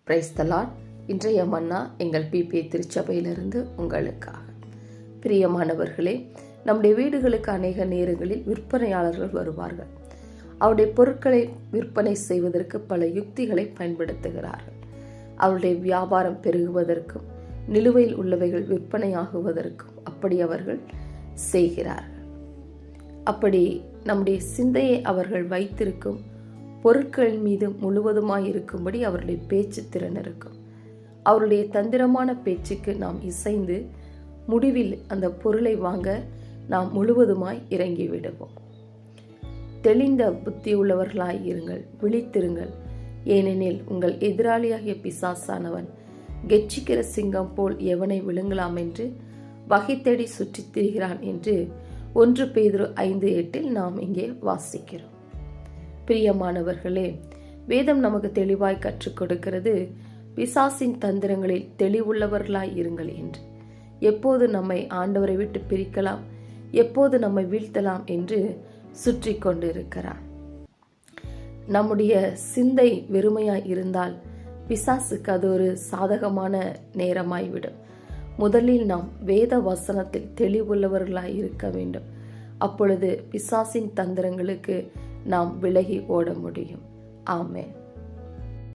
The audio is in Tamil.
Praise the Lord. இன்றைய மன்னா எங்கள் பிபி திருச்சபையிலிருந்து உங்களுக்காக. பிரியமானவர்களே, நம்முடைய வீடுகளுக்கு அநேக நேரங்களில் விற்பனையாளர்கள் வருவார்கள். அவருடைய பொருட்களை விற்பனை செய்வதற்கு பல யுக்திகளை பயன்படுத்துகிறார்கள். அவருடைய வியாபாரம் பெருகுவதற்கும் நிலுவையில் உள்ளவைகள் விற்பனையாகுவதற்கும் அப்படி அவர்கள் செய்கிறார்கள். அப்படி நம்முடைய சிந்தையை அவர்கள் வைத்திருக்கும் பொருட்கள் மீது முழுவதுமாய் இருக்கும்படி அவருடைய பேச்சு திறன் இருக்கும். அவருடைய தந்திரமான பேச்சுக்கு நாம் இசைந்து முடிவில் அந்த பொருளை வாங்க நாம் முழுவதுமாய் இறங்கி விடுவோம். தெளிந்த புத்தி உள்ளவர்களாய் இருங்கள், விழித்திருங்கள். ஏனெனில் உங்கள் எதிராளியாகிய பிசாசானவன் கெச்சிக்கிற சிங்கம் போல் எவனை விழுங்கலாம் என்று வகை தேடி சுற்றித் திரிகிறான் என்று 1 பேதுரு 5:8 நாம் இங்கே வாசிக்கிறோம். பிரியமானவர்களே, வேதம் நமக்கு தெளிவாய் கற்றுக் கொடுக்கிறது, பிசாசின் தந்திரங்களில் தெளிவுள்ளவர்களாய் இருங்கள் என்று. எப்போது நம்மை ஆண்டவரை விட்டு பிரிக்கலாம், எப்போது நம்மை வீழ்த்தலாம் என்று சுற்றி கொண்டு இருக்கிறார். நம்முடைய சிந்தை வெறுமையாய் இருந்தால் பிசாசுக்கு அது ஒரு சாதகமான நேரமாய்விடும். முதலில் நாம் வேத வசனத்தில் தெளிவுள்ளவர்களாய் இருக்க வேண்டும். அப்பொழுது பிசாசின் தந்திரங்களுக்கு நாம் விலகி ஓட முடியும். ஆமென்.